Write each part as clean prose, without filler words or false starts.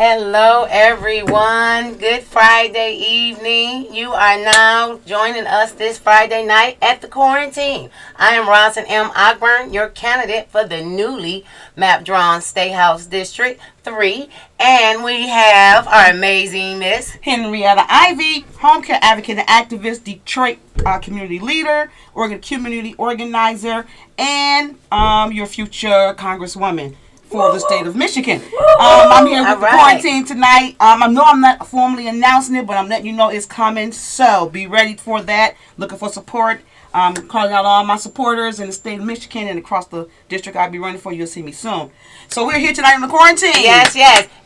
Hello, everyone. Good Friday evening. You are now joining us this Friday night at the quarantine. I am Rosin M. Ogburn, your candidate for the newly map-drawn State House District 3. And we have our amazing Miss Henrietta Ivy, home care advocate and activist, Detroit community leader, community organizer, and your future congresswoman for the state of Michigan. I'm here with the quarantine tonight. I know I'm not formally announcing it, but I'm letting you know it's coming. So be ready for that. Looking for support. Calling out all my supporters in the state of Michigan and across the district I'll be running for. You'll see me soon. So we're here tonight in the quarantine. Yes.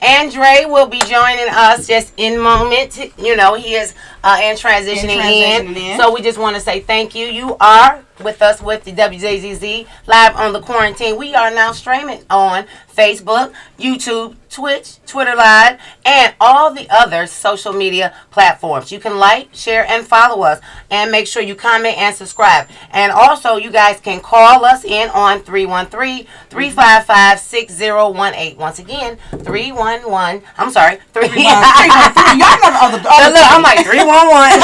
Andre will be joining us just in a moment. You know, he is transitioning in. So we just want to say thank you. You are with us with the WJZZ live on the quarantine. We are now streaming on Facebook, YouTube, Twitch, Twitter Live, and all the other social media platforms. You can like, share, and follow us, and make sure you comment and subscribe. And also, you guys can call us in on 313-355-6018. Once again, 311. I'm sorry, 313. I'm like 311.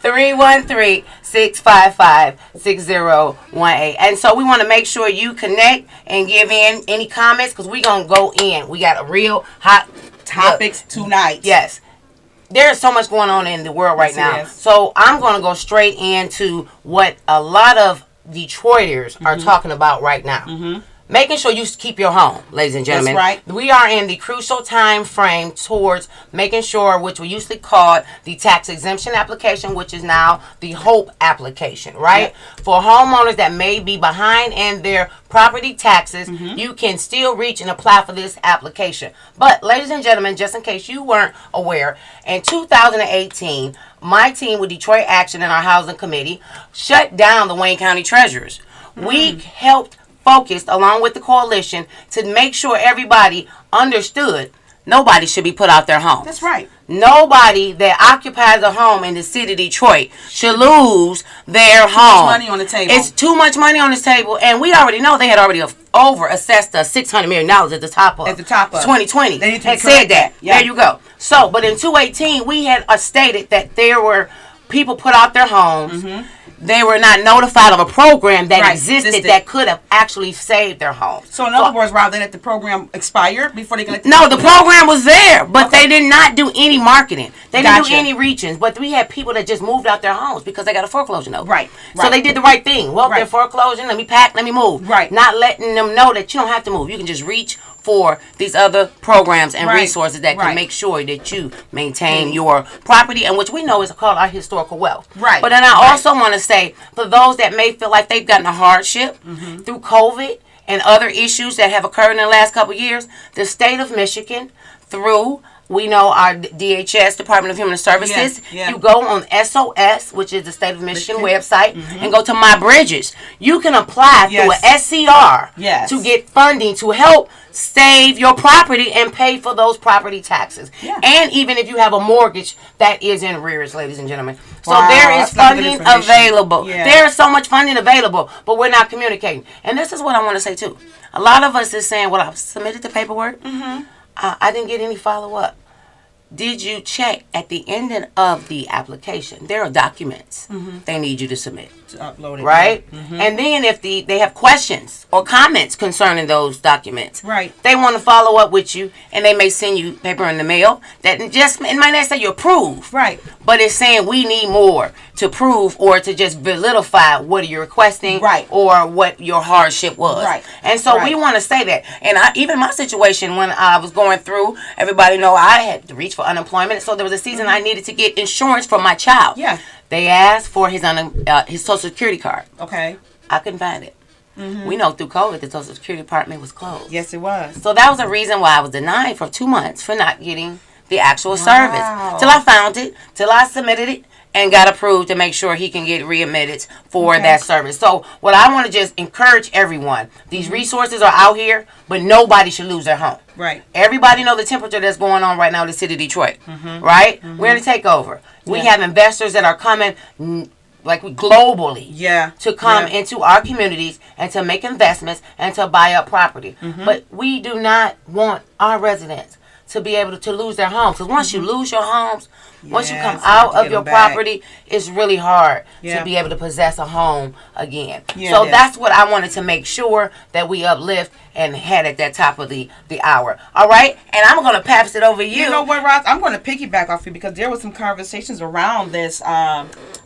313-655-6018. And so we want to make sure you connect and give in any comments because we're going to go in. We got a real hot topics tonight. Yes. There's so much going on in the world right now. Yes. So I'm going to go straight into what a lot of Detroiters are talking about right now. Making sure you keep your home, ladies and gentlemen. That's right. We are in the crucial time frame towards making sure, which we used to call the tax exemption application, which is now the HOPE application, right? Yep. For homeowners that may be behind in their property taxes, you can still reach and apply for this application. But, ladies and gentlemen, just in case you weren't aware, in 2018, my team with Detroit Action and our housing committee shut down the Wayne County Treasurers. We helped focused along with the coalition to make sure everybody understood nobody should be put out their home. That's right. Nobody that occupies a home in the city of Detroit should lose their home. Too much money on the table. It's too much money on this table, and we already know they had already over assessed us $600 million at the top of 2020. They had said that. Yeah. There you go. So, but in 2018, we had stated that there were people put out their homes. They were not notified of a program that existed that could have actually saved their homes. So in other words, rather than let the program expire before they can let the program was there, but they did not do any marketing. They didn't do any reachings. But we had people that just moved out their homes because they got a foreclosure note. Right. So they did the right thing. Well, they're foreclosing. Let me pack. Let me move. Right. Not letting them know that you don't have to move. You can just reach for these other programs and resources that can make sure that you maintain your property, and which we know is called our historical wealth. Right. But then I also want to say, for those that may feel like they've gotten a hardship through COVID and other issues that have occurred in the last couple of years, the state of Michigan, through we know our DHS, Department of Human Services. You go on SOS, which is the State of Michigan website, and go to My Bridges. You can apply through a SCR to get funding to help save your property and pay for those property taxes. And even if you have a mortgage that is in arrears, ladies and gentlemen. So there is funding available. There is so much funding available, but we're not communicating. And this is what I want to say too. A lot of us is saying, well, I've submitted the paperwork. I didn't get any follow-up. Did you check at the ending of the application? There are documents they need you to submit. To upload it. Right? And then if they have questions or comments concerning those documents, they want to follow up with you, and they may send you paper in the mail that just, it might not say you approve. But it's saying we need more to prove or to just vilify what you're requesting or what your hardship was. And so we want to say that. And even my situation when I was going through, everybody know I had to reach for unemployment. So there was a season I needed to get insurance for my child. They asked for his Social Security card. I couldn't find it. We know through COVID the Social Security Department was closed. Yes, it was. So that was the reason why I was denied for 2 months for not getting the actual service. Till I found it, till I submitted it, and got approved to make sure he can get readmitted for that service. So what I want to just encourage everyone, these resources are out here, but nobody should lose their home. Everybody know the temperature that's going on right now in the city of Detroit. We're in a takeover. We have investors that are coming globally. Yeah. To come Yeah. into our communities and to make investments and to buy up property. But we do not want our residents to be able to lose their homes. Because once you lose your homes, once you come it's hard out to of get your them back. property, it's really hard Yeah. to be able to possess a home again. Yeah, So it is. that's what I wanted to make sure that we uplift and had at that top of the hour. All right? And I'm going to pass it over to you. You know what, Ross? I'm going to piggyback off you because there was some conversations around this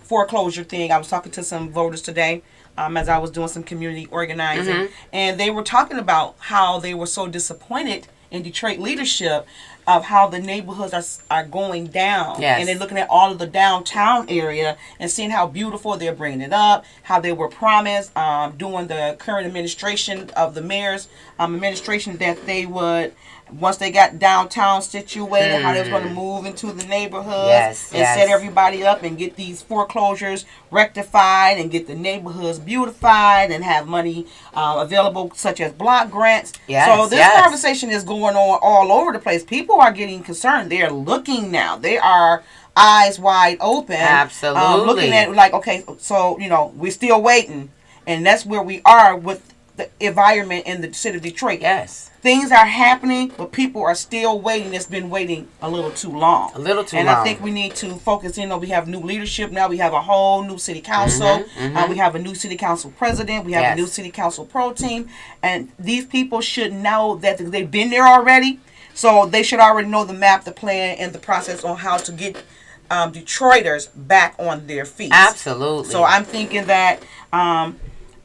foreclosure thing. I was talking to some voters today as I was doing some community organizing, and they were talking about how they were so disappointed in Detroit leadership of how the neighborhoods are going down. Yes. And they're looking at all of the downtown area and seeing how beautiful they're bringing it up, how they were promised during the current administration of the mayor's administration that they would, once they got downtown situated, how they was going to move into the neighborhoods Yes, and yes. set everybody up and get these foreclosures rectified and get the neighborhoods beautified and have money available such as block grants. Yes, so this yes. conversation is going on all over the place. People are getting concerned. They're looking now. They are eyes wide open. Absolutely. Looking at like, okay, so, we're still waiting. And that's where we are with the environment in the city of Detroit. Yes. Things are happening, but people are still waiting. It's been waiting a little too long. A little too and long. I think we need to focus in on, we have new leadership now. We have a whole new city council. We have a new city council president. We have Yes. a new city council pro team. And these people should know that they've been there already. So they should already know the map, the plan, and the process on how to get Detroiters back on their feet. Absolutely. So I'm thinking that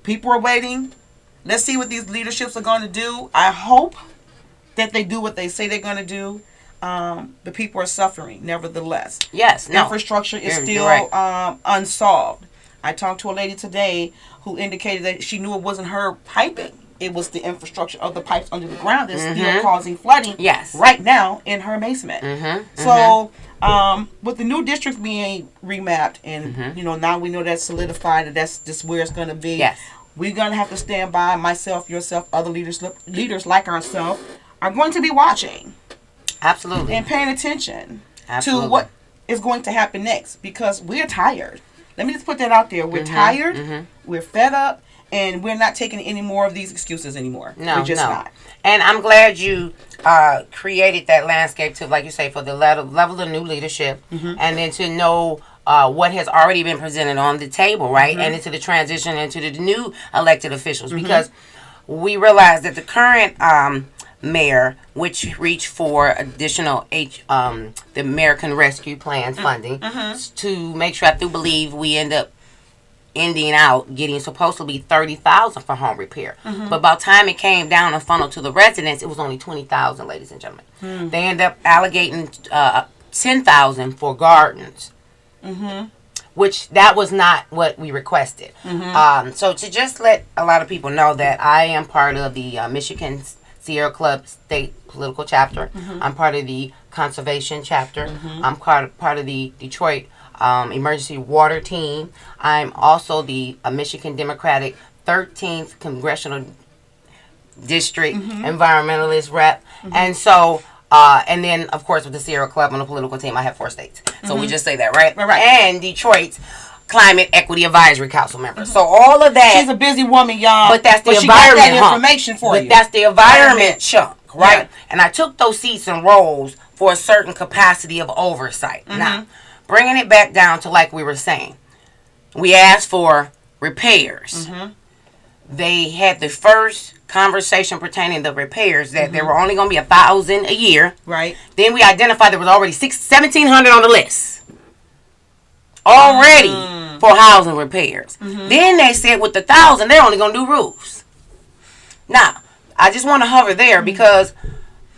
people are waiting. Let's see what these leaderships are going to do. I hope that they do what they say they're going to do. The people are suffering, nevertheless. Yes. No. Infrastructure is You're still right. unsolved. I talked to a lady today who indicated that she knew it wasn't her piping. It was the infrastructure of the pipes under the ground that's still causing flooding Yes. right now in her basement. So with the new districts being remapped and, now we know that's solidified and that's just where it's going to be. Yes. We're going to have to stand by, myself, yourself, other leaders like ourselves are going to be watching Absolutely. and paying attention Absolutely. to what is going to happen next because we're tired. Let me just put that out there. We're tired, we're fed up, and we're not taking any more of these excuses anymore. No, we're just no. not. And I'm glad you created that landscape to, like you say, for the level of new leadership, and then to know what has already been presented on the table, right? And into the transition into the new elected officials, because we realize that the current mayor, which reached for additional the American Rescue Plan funding to make sure, I do believe we end up ending out getting supposed to be $30,000 for home repair, but by the time it came down and funneled to the residents, it was only $20,000, ladies and gentlemen. They end up allocating $10,000 for gardens, which that was not what we requested. So to just let a lot of people know that I am part of the Michigan Sierra Club State Political Chapter. I'm part of the Conservation Chapter. I'm part of the Detroit Emergency Water Team. I'm also the Michigan Democratic 13th Congressional District Environmentalist Rep. And so, and then, of course, with the Sierra Club on the political team, I have 4 states. So we just say that, right? Right. And Detroit's Climate Equity Advisory Council member. So all of that. She's a busy woman, y'all. But that's the she got environment that information for you. But that's the environment chunk, right? Yeah. And I took those seats and roles for a certain capacity of oversight. Now, bringing it back down to like we were saying, we asked for repairs. They had the first conversation pertaining to repairs that there were only going to be 1,000 a year. Right. Then we identified there was already 1,700 on the list already for housing repairs. Then they said with the 1,000, they're only going to do roofs. Now, I just want to hover there because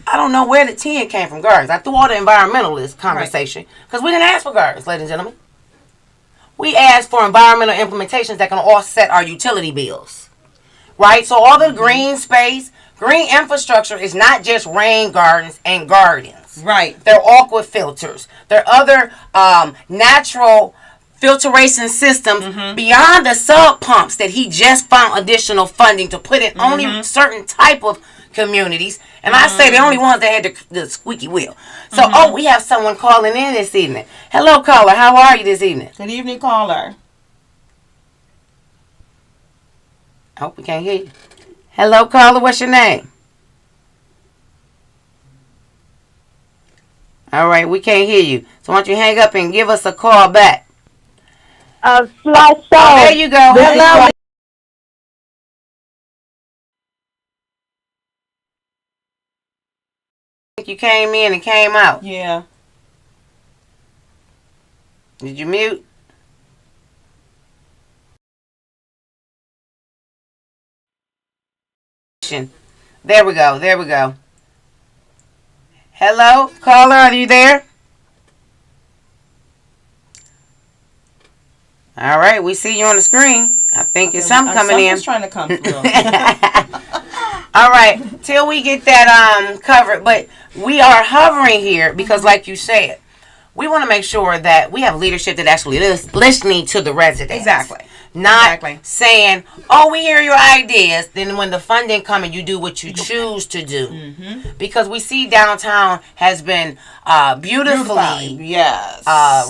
I don't know where the 10 came from gardens. I threw all the environmentalist conversation because we didn't ask for gardens, ladies and gentlemen. We asked for environmental implementations that can offset our utility bills. Right? So all the green space, green infrastructure is not just rain gardens and gardens. Right. They're aqua filters. They're other natural filtration systems beyond the sub pumps that he just found additional funding to put in only certain type of communities. And I say the only ones that had the squeaky wheel. So, we have someone calling in this evening. Hello, caller. How are you this evening? Good evening, caller. I hope we can't hear you. Hello, caller. What's your name? All right, we can't hear you. So why don't you hang up and give us a call back? Sly Oh, there you go. Hello. You came in and came out. Yeah. Did you mute? There we go. There we go. Hello, caller. Are you there? All right, we see you on the screen. I think it's something coming in. Something's trying to come through. All right, till we get that covered, but we are hovering here because, like you said, we want to make sure that we have leadership that actually is listening to the residents. Exactly. Not saying, "Oh, we hear your ideas." Then, when the funding comes, you do what you choose to do. Mm-hmm. Because we see downtown has been beautifully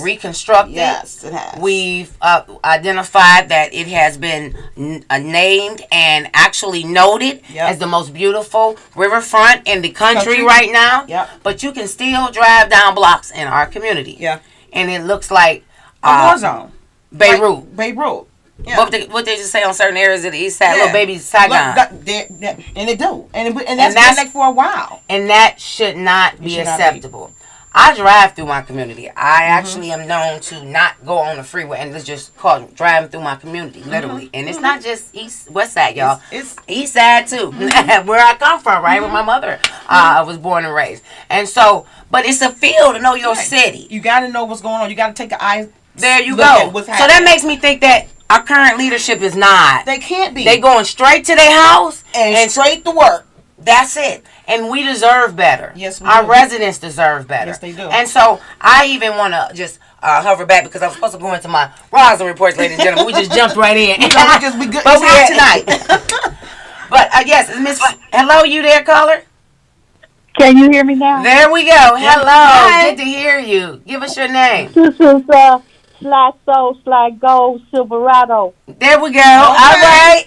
reconstructed. Yes, it has. We've identified that it has been named and actually noted as the most beautiful riverfront in the country right now. Yep. But you can still drive down blocks in our community. Yeah. And it looks like a war zone. Beirut. Like Beirut. Yeah. What they just say on certain areas of the east side, little baby Saigon. And it do. And that's been like for a while. And that should not be acceptable. I drive through my community. I actually am known to not go on the freeway and let's just call it driving through my community, literally. And it's not just west side, y'all. It's east side too, where I come from, right? Where my mother was born and raised. And so, but it's a feel to know your city. You got to know what's going on. You got to take an eye. There you go. So that makes me think that our current leadership is not. They can't be. They going straight to their house and straight to work. That's it. And we deserve better. Yes, we Our do. residents deserve better. Yes, they do. And so I even want to just hover back because I was supposed to go into my Roslyn reports, ladies and gentlemen. We just jumped right in. We just be good tonight. But yes, Miss. Hello, you there, caller? Can you hear me now? There we go. Hello. Good to hear you. Give us your name. This is Sly Soul, Sly Gold, Silverado. There we go. All right.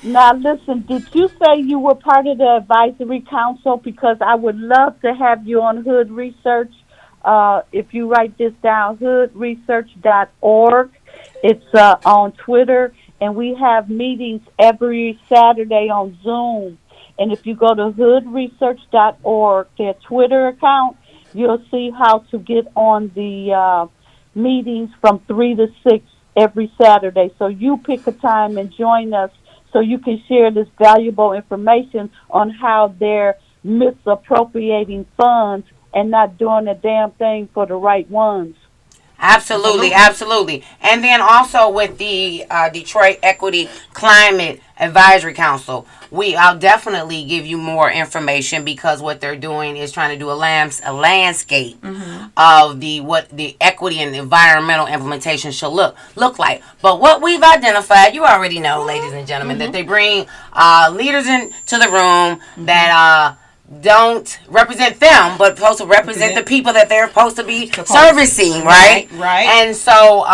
Now, listen, did you say you were part of the advisory council? Because I would love to have you on Hood Research. If you write this down, hoodresearch.org. It's on Twitter, and we have meetings every Saturday on Zoom. And if you go to hoodresearch.org, their Twitter account, you'll see how to get on the meetings from 3 to 6 every Saturday. So you pick a time and join us so you can share this valuable information on how they're misappropriating funds and not doing a damn thing for the right ones. Absolutely. And then also with the Detroit Equity Climate Advisory Council, I'll definitely give you more information because what they're doing is trying to do a landscape of what the equity and environmental implementation should look like. But what we've identified, you already know, ladies and gentlemen, that they bring leaders into the room that don't represent them, but supposed to represent the people that they're supposed to be servicing, right? Right. And so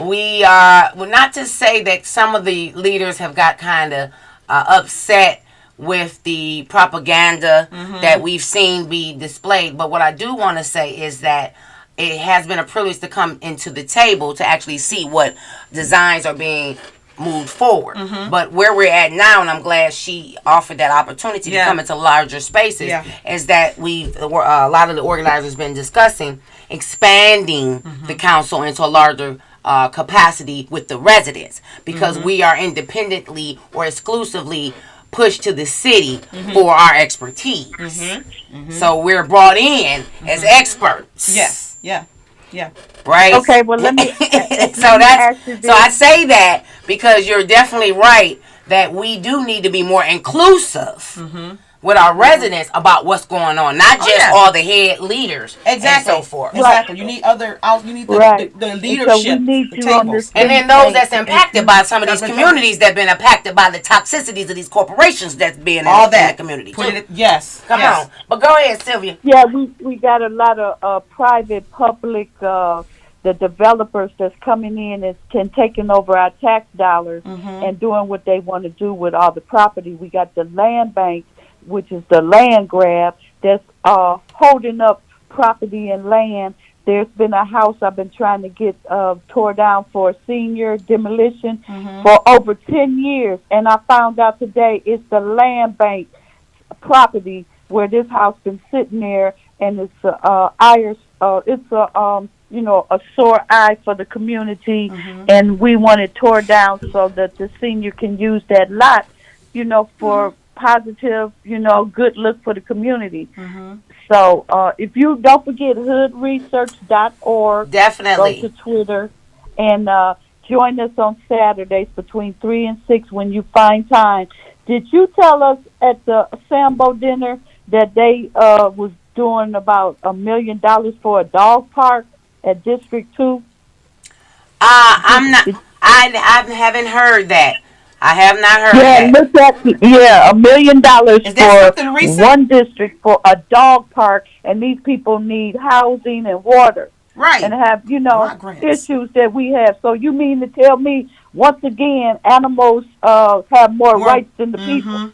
we are, well, not to say that some of the leaders have got kind of upset with the propaganda that we've seen be displayed, but what I do want to say is that it has been a privilege to come into the table to actually see what designs are being moved forward. But where we're at now, and I'm glad she offered that opportunity to come into larger spaces, is that a lot of the organizers been discussing expanding the council into a larger capacity with the residents, because we are independently or exclusively pushed to the city for our expertise. So we're brought in as experts. Yes. Yeah. Right. Okay. Well, let me. So I say that because you're definitely right that we do need to be more inclusive with our residents about what's going on, not just all the head leaders and so forth. Exactly. You need the leadership, the tables. And then those that's impacted by some of these communities that have been impacted by the toxicities of these corporations that's being in the community. Come on. But go ahead, Sylvia. Yeah, we got a lot of private, public the developers that's coming in and taking over our tax dollars and doing what they want to do with all the property. We got the land bank, which is the land grab that's holding up property and land. There's been a house I've been trying to get tore down for senior demolition for over 10 years, and I found out today it's the land bank property where this house been sitting there, and it's a sore eye for the community, and we want it tore down so that the senior can use that lot, for positive, good look for the community. So if you don't forget hoodresearch.org, Definitely go to Twitter and join us on Saturdays between 3 and 6 when you find time. Did you tell us at the Sambo dinner that they was doing about $1 million for a dog park at District 2? I'm not. I haven't heard that. I have not heard Yeah, that. look at $1 million Is that something for recent? one district for a dog park, and these people need housing and water. Right. And have, Lot grants. issues that we have. So you mean to tell me, once again, animals have more rights than the people?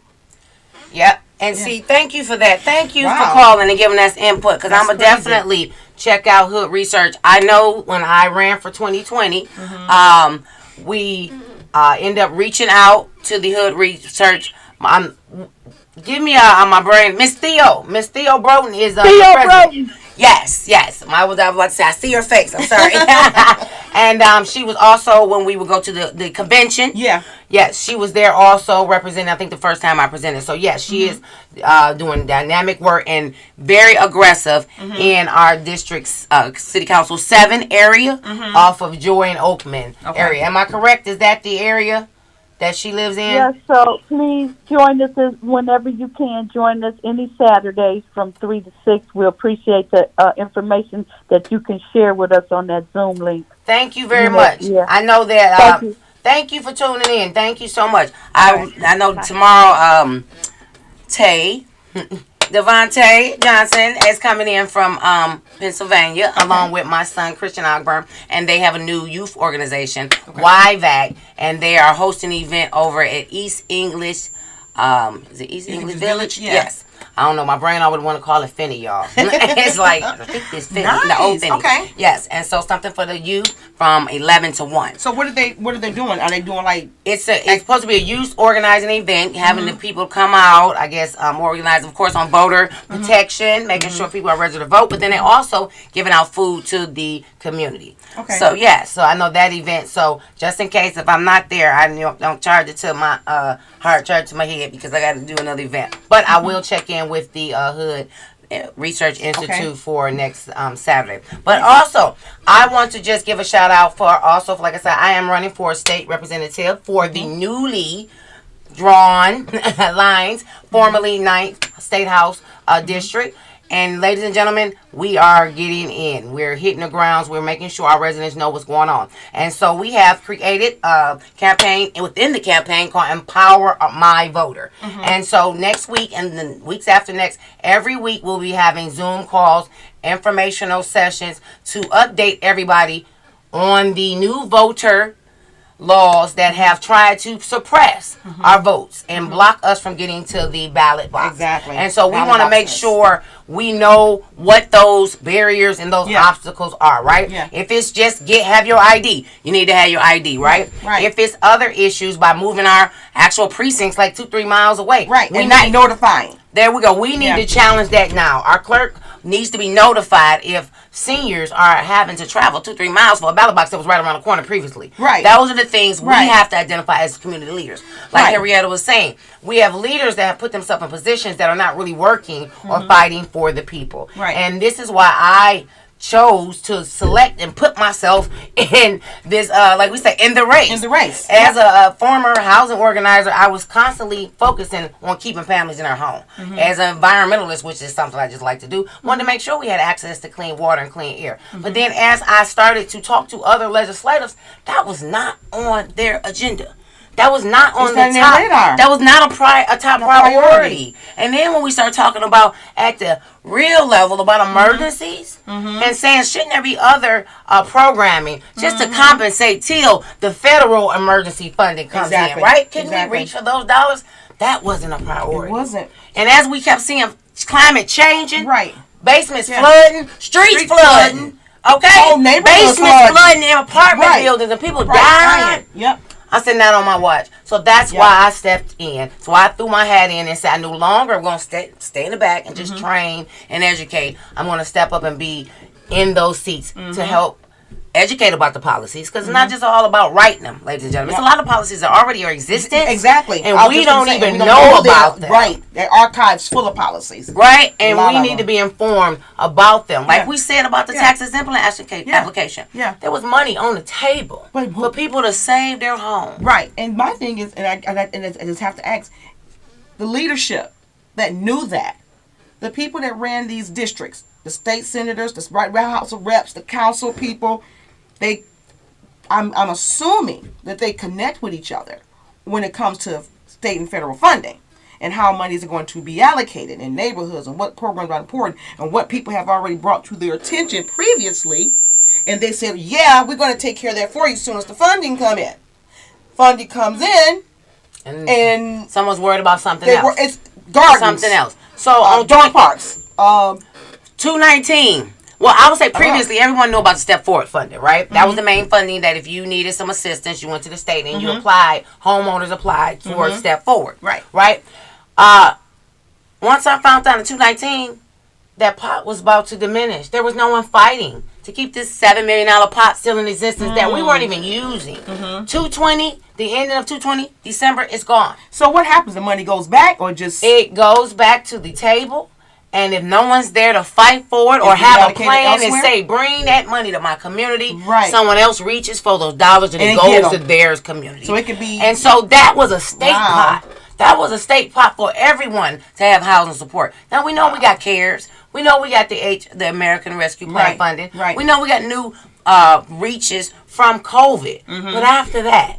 Yep. And see, thank you for that. Thank you for Wow. calling and giving us input, because I'm going to That's crazy. definitely check out Hood Research. I know when I ran for 2020, we end up reaching out to the Hood Research. Give me my brain. Miss Theo Broughton is the Theo president. Broughton. Yes. I was about to say, I see her face. I'm sorry. And she was also, when we would go to the convention. Yeah. Yes, she was there also representing, I think, the first time I presented. So, yes, she is doing dynamic work and very aggressive in our district's City Council 7 area off of Joy and Oakman area. Am I correct? Is that the area that she lives in? Yes, so please join us whenever you can. Join us any Saturdays from 3 to 6. We appreciate the information that you can share with us on that Zoom link. Thank you very much. Yeah. I know that. Thank you. Thank you for tuning in. Thank you so much. I know tomorrow, Devontae Johnson is coming in from Pennsylvania, along with my son Christian Ogburn, and they have a new youth organization, YVAC, and they are hosting an event over at East English. Is it East English Village? Yeah. Yes. I don't know. My brain, I would want to call it Finney, y'all. It's like, I think it's Finney. Nice. The old Finney. Okay. Yes. And so something for the youth from 11 to 1. So what are they doing? Are they doing like? It's supposed to be a youth organizing event, having the people come out, I guess, organized, of course, on voter protection, making sure people are ready to vote, but then they also giving out food to the community. Okay. So, yeah, so I know that event. So, just in case if I'm not there, I don't charge it to my heart, charge it to my head, because I got to do another event. But I will check in with the Hood Research Institute for next Saturday. But also, I want to just give a shout out for like I said, I am running for a state representative for the newly drawn lines, formerly 9th State House District. And ladies and gentlemen, we are getting in. We're hitting the grounds. We're making sure our residents know what's going on. And so we have created a campaign within the campaign called Empower My Voter. And so next week and the weeks after next, every week we'll be having Zoom calls, informational sessions to update everybody on the new voter laws that have tried to suppress our votes and block us from getting to the ballot box. Exactly. And so we Ballot want to make boxes. sure we know what those barriers and those obstacles are, right? Yeah. If it's just have your ID, you need to have your ID, right? Right. If it's other issues by moving our actual precincts like 2-3 miles away. Right. We And not notifying. There we go. We need to challenge that now. Our clerk needs to be notified if seniors are having to travel 2-3 miles for a ballot box that was right around the corner previously. Right. Those are the things we Right. have to identify as community leaders. Like Right. Henrietta was saying, we have leaders that have put themselves in positions that are not really working or fighting for the people. Right. And this is why I chose to select and put myself in this, like we say, in the race. In the race. As a former housing organizer, I was constantly focusing on keeping families in their home. As an environmentalist, which is something I just like to do, wanted to make sure we had access to clean water and clean air. But then as I started to talk to other legislators, that was not on their agenda. That was not on It's the not in their top. radar. That was not a top priority. priority. And then when we start talking about at the real level about emergencies and saying shouldn't there be other programming just to compensate till the federal emergency funding comes Exactly. in, right? Can Exactly. we reach for those dollars? That wasn't a priority. It wasn't. And as we kept seeing climate changing, Right. basements Yeah. flooding, streets flooding. Okay, Whole neighborhoods basements flooding. in apartment Right. buildings and people Right. dying. Yep. I said, not on my watch. So that's Yep. why I stepped in. So I threw my hat in and said, I no longer am going to stay in the back and just train and educate. I'm going to step up and be in those seats to help educate about the policies. Because it's not just all about writing them, ladies and gentlemen. It's a lot of policies that already are existing. Exactly. And I was we just gonna don't say, even we don't know them. about them. Right. Their archives full of policies. Right? A And lot we of need them. to be informed about them. Like Yeah. we said about the Yeah. tax exempt application. Yeah. There was money on the table But for people to save their home. Right. And my thing is, I just have to ask, the leadership that knew that, the people that ran these districts, the state senators, the House of Reps, the council people, I'm assuming that they connect with each other when it comes to state and federal funding and how monies are going to be allocated in neighborhoods and what programs are important and what people have already brought to their attention previously. And they said, yeah, we're going to take care of that for you as soon as the funding come in. Funding comes in, and someone's worried about something they else. were, it's gardens. Something else. So on Dog parks. 219. Well, I would say previously everyone knew about the Step Forward funding, right? That was the main funding that if you needed some assistance, you went to the state and you applied. Homeowners applied for Step Forward. Right. Right? Once I found out in 219, that pot was about to diminish. There was no one fighting to keep this $7 million pot still in existence that we weren't even using. 220, the ending of 220, December, it's gone. So what happens? The money goes back or just... It goes back to the table. And if no one's there to fight for it or Is it have a allocated plan and elsewhere? say, bring that money to my community, Right. someone else reaches for those dollars and And it they get goes to 'em. theirs community. So it could be... And so that was a state Wow. pot. That was a state pot for everyone to have housing support. Now we know we got CARES. We know we got the American Rescue Plan Right, funding. right. We know we got new reaches from COVID. But after that,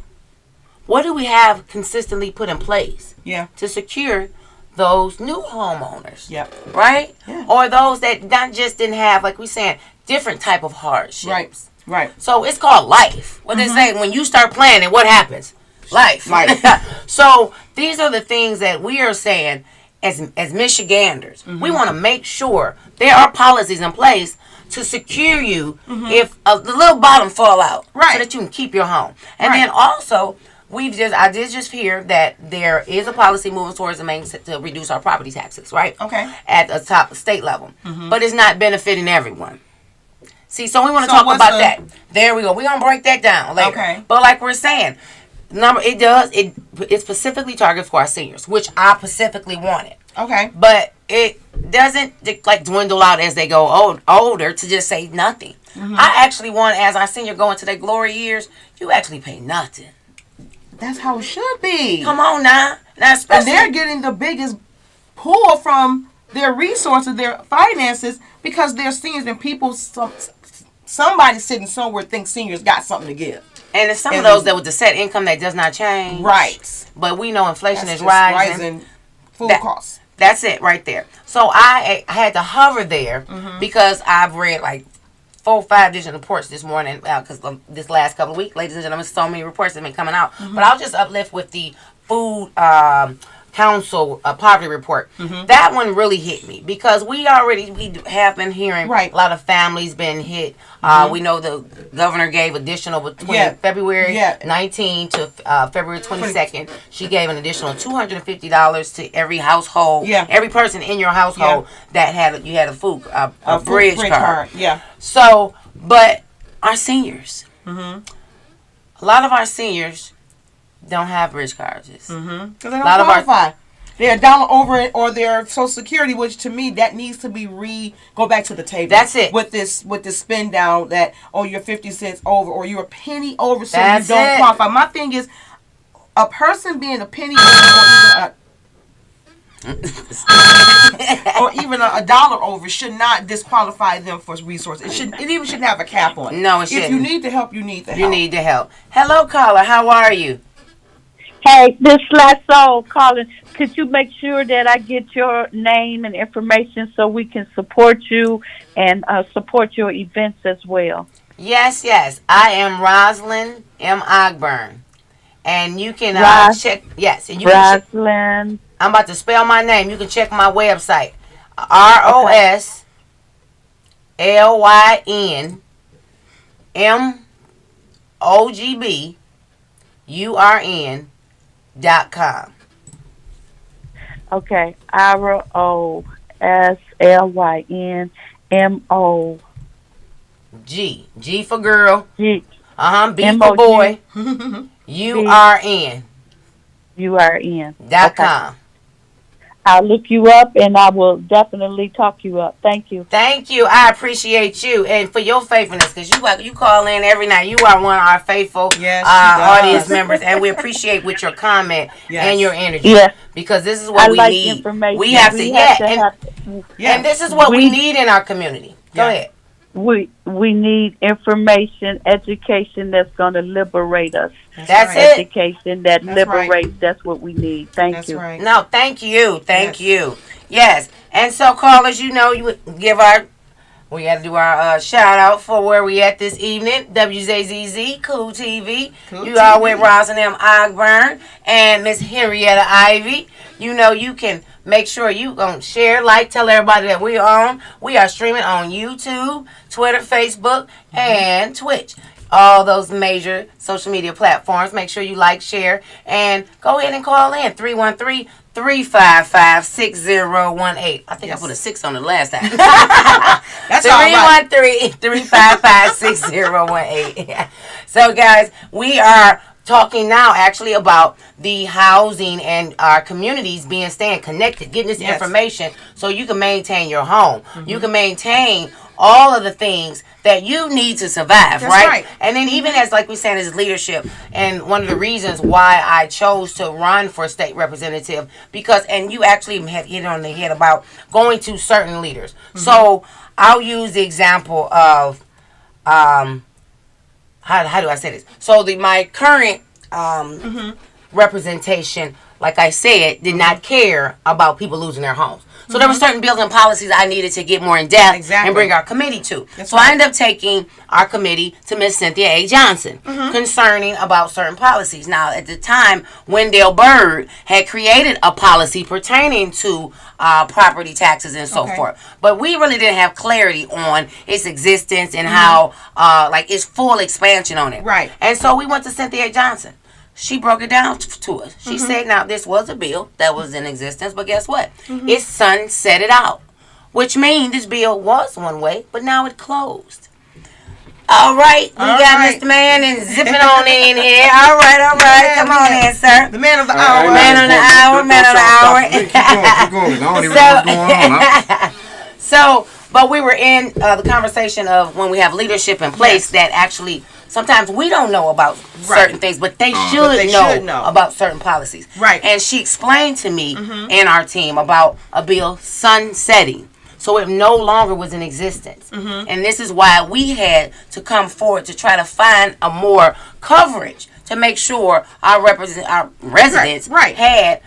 what do we have consistently put in place Yeah. to secure those new homeowners? Yep. Right? Yeah. Or those that not just didn't have, like we saying, different type of hardships. Right. Right. So it's called life. What they say, when you start planning, what happens? Life. Life. So these are the things that we are saying as Michiganders. We want to make sure there are policies in place to secure you if the little bottom fall out. Right. So that you can keep your home. And Right. then also, I did just hear that there is a policy moving towards the main to reduce our property taxes, right? Okay. At the top state level. But it's not benefiting everyone. See, so we want to So talk what's about the- that. There we go. We're gonna break that down later. Okay. But like we're saying, it specifically targets for our seniors, which I specifically wanted. Okay. But it doesn't like dwindle out as they go older to just say nothing. I actually want, as our senior go into their glory years, you actually pay nothing. That's how it should be. Come on now. Now And especially they're getting the biggest pull from their resources, their finances, because they're seniors and people, somebody sitting somewhere thinks seniors got something to give. and it's some of and- those that with the set income that does not change. Right. But we know inflation That's is just rising. food That- costs. That's it right there. So I had to hover there because I've read like 4 or 5 different reports this morning because this last couple of weeks, ladies and gentlemen, so many reports have been coming out. But I'll just uplift with the food council poverty report. That one really hit me because we have been hearing Right. a lot of families been hit. We know the governor gave additional between Yeah. February Yeah. 19 to February 22nd. She gave an additional $250 to every household, Yeah. every person in your household that had a food a bridge card. Yeah. So, but our seniors, a lot of our seniors don't have bridge cards. Because they don't lot of our- qualify. They're $1 over it or their Social Security, which to me that needs to be go back to the table. That's it. With this spin down that you're 50 cents over or you're a penny over, so That's you don't it. qualify. My thing is, a person being a penny over or even a dollar over should not disqualify them for resources. It even shouldn't have a cap on it. No, it If you shouldn't. need the help, you need the help. You need the help. Hello, caller. How are you? Hey, this last soul calling. Could you make sure that I get your name and information so we can support you and support your events as well? Yes, yes. I am Rosalind M. Ogburn. And you can Ros- check, yes, and you can check, Rosalind. I'm about to spell my name. You can check my website. ROSLYNMOGBURN.com. Okay, ROSLYNMOG. G for girl. B for MOG. boy. URN. URN. .com. Okay. I'll look you up and I will definitely talk you up. Thank you. Thank you. I appreciate you and for your faithfulness because you call in every night. You are one of our faithful Yes, she does. audience members, and we appreciate with your comment Yes. and your energy. Yes. Because this is I what we like need. information. We have to, Yeah. and this is what we need in our community. Go Yeah. ahead. We need information, education that's going to liberate us. That's right. it. Education that That's right. liberates. That's what we need. Thank That's you. right. No, thank you. Thank Yes. you. Yes. And so, callers, you give we got to do our shout out for where we at this evening. WJZZ, Cool TV. Cool you are with TV. Rosalind M. Ogburn and Miss Henrietta Ivy. You can make sure you gonna share, tell everybody that we're on. We are streaming on YouTube, Twitter, Facebook, and Twitch. All those major social media platforms. Make sure you share, and go ahead and call in 313-355-6018. I think I put a 6 on it last time. That's all right. 313-355-6018. So, guys, we are talking now actually about the housing and our communities staying connected, getting this information so you can maintain your home. You can maintain all of the things that you need to survive, right? And then even as we said, as leadership, and one of the reasons why I chose to run for state representative, because, and you actually had hit on the head about going to certain leaders. So I'll use the example of, how do I say this? So my current representation, like I said, did not care about people losing their homes. So there were certain bills and policies I needed to get more in depth and bring our committee to. So I ended up taking our committee to Miss Cynthia A. Johnson concerning about certain policies. Now, at the time, Wendell Bird had created a policy pertaining to property taxes and so forth. But we really didn't have clarity on its existence and how, its full expansion on it. Right. And so we went to Cynthia A. Johnson. She broke it down to us. She said, now, this was a bill that was in existence, but guess what? Its sunset it out, which means this bill was one way, but now it closed. All right. We got Mr. Man and zipping on in here. All right. Yeah, Come on in, sir. The man of the hour. Man on the hour. Keep going. I don't even know what's going on. So, but we were in the conversation of when we have leadership in place that actually sometimes we don't know about certain things, but they should know about certain policies. Right. And she explained to me and our team about a bill sunsetting. So it no longer was in existence. And this is why we had to come forward to try to find a more coverage to make sure our residents had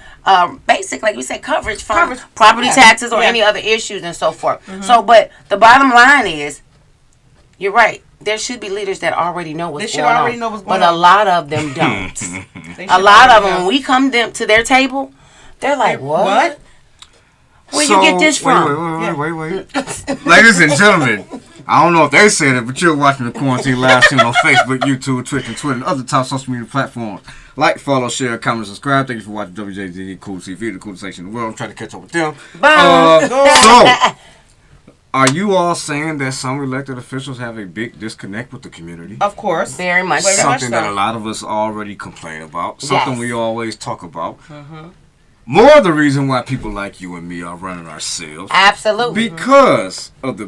basic, like we said, coverage from property taxes or any other issues and so forth. So, but the bottom line is, you're right. There should be leaders that already know what's going on. But a lot of them don't. A lot of them, when we come to their table, they're like, what? Where you get this from? Wait. Ladies and gentlemen, I don't know if they said it, but you're watching the Quarantine Live stream on Facebook, YouTube, Twitch, and Twitter, and other top social media platforms. Like, follow, share, comment, subscribe. Thank you for watching WJZ Cool TV, the coolest station in the world. I'm trying to catch up with them. So, are you all saying that some elected officials have a big disconnect with the community? Of course. Very much so. Something that a lot of us already complain about. Something we always talk about. More of the reason why people like you and me are running ourselves. Absolutely. Because of the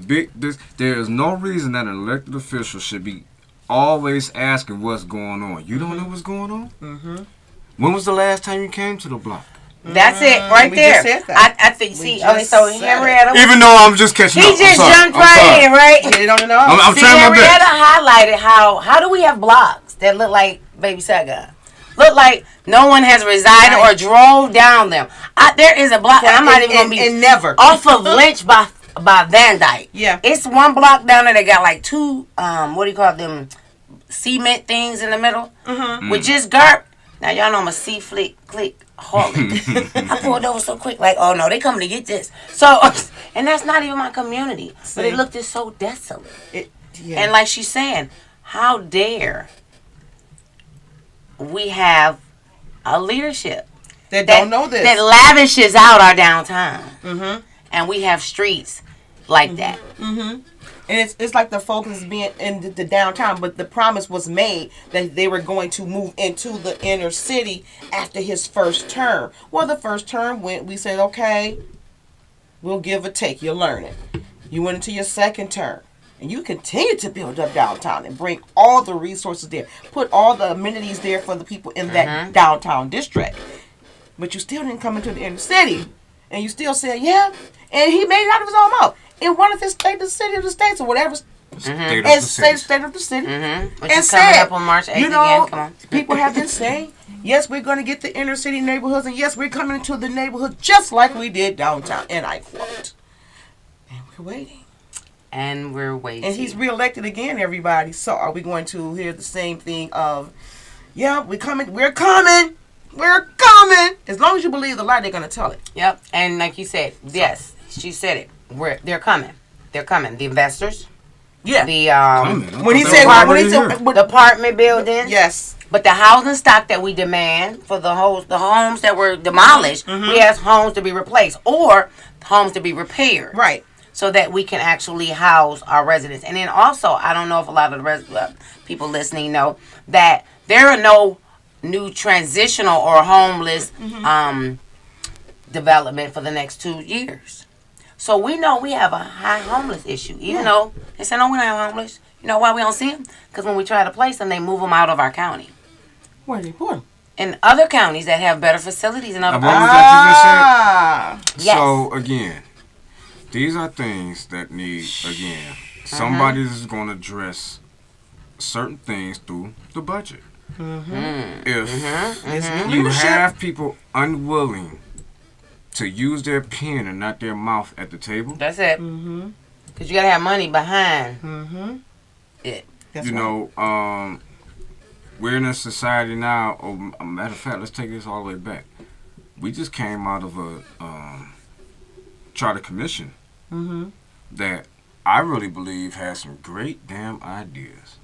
there is no reason that an elected official should be always asking what's going on. You don't know what's going on? When was the last time you came to the block? That's it, right We there. just said that. I think. See, okay, so Henrietta. Even though I'm just catching up. He just jumped right in, right? Get it on the nose. I'm See, trying my Henrietta best. highlighted how do we have blocks that look like Baby Saigon? look like no one has resided or drove down them. There is a block, and I'm not even gonna be and never off of Lynch by Van Dyke. Yeah. It's one block down there that got like two what do you call them, cement things in the middle with just GERP. Now y'all know I'm a click harlot. I pulled over so quick, like, oh no, they coming to get this. So, and that's not even my community, but it looked just so desolate. And like she's saying, how dare we have a leadership that don't know this, that lavishes out our downtown, and we have streets like that. And it's like the focus being in the downtown, but the promise was made that they were going to move into the inner city after his first term. Well, the first term went, we said, okay, we'll give or take. You'll learn it. You went into your second term, and you continue to build up downtown and bring all the resources there. Put all the amenities there for the people in that downtown district. But you still didn't come into the inner city. And you still said, yeah. And he made it out of his own mouth. In one of his state of the city of the states or whatever, state of the city, Which is coming up on March 8th again. Come on. People have been saying, yes, we're going to get the inner city neighborhoods, and yes, we're coming into the neighborhood just like we did downtown. And I quote, and we're waiting. And we're waiting. And he's reelected again, everybody. So are we going to hear the same thing of, yeah, we're coming. As long as you believe the lie, they're going to tell it. Yep. And like you said, yes, she said it. They're coming. They're coming. The investors. Yeah. The when he said the apartment building. Yes. But the housing stock that we demand for the homes that were demolished, we ask homes to be replaced or homes to be repaired. Right. So that we can actually house our residents. And then also, I don't know if a lot of the people listening know that there are no new transitional or homeless development for the next 2 years. So we know we have a high homeless issue. Even though they say, no, we don't have homeless. You know why we don't see them? Because when we try to place them, they move them out of our county. Where are they put them? In other counties that have better facilities in other What was places. that you just said? Yes. So, again, these are things that need, again, somebody is going to address certain things through the budget. If you have people unwilling to use their pen and not their mouth at the table, That's it. Because you got to have money behind it. That's you know, we're in a society now. Oh, matter of fact, let's take this all the way back. We just came out of a charter commission that I really believe has some great damn ideas.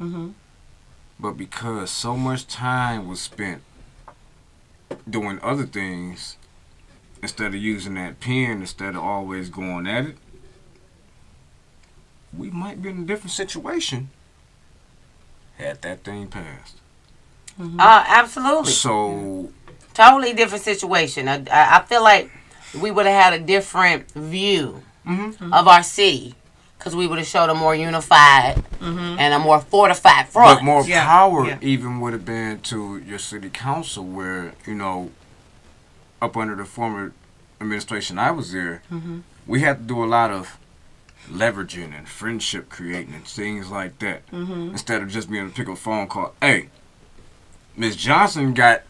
But because so much time was spent doing other things instead of using that pen, instead of always going at it, we might be in a different situation had that thing passed. Absolutely. So, Totally different situation. I feel like we would have had a different view of our city because we would have showed a more unified and a more fortified front. but more power even would have been to your city council where, you know, up under the former administration I was there, we had to do a lot of leveraging and friendship creating and things like that. Instead of just being able to pick up a phone call, hey, Miss Johnson got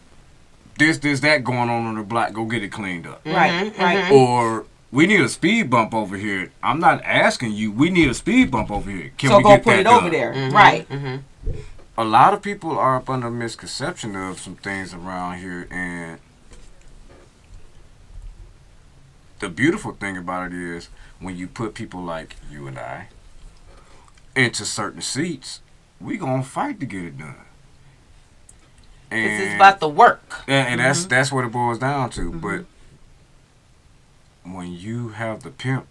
this, that going on the block, go get it cleaned up. Right. Or we need a speed bump over here. I'm not asking you, we need a speed bump over here. Can So we go get put that it done? over there. Right. A lot of people are up under misconception of some things around here, and the beautiful thing about it is when you put people like you and I into certain seats, we gonna fight to get it done. This is about the work. And that's what it boils down to. But when you have the pimp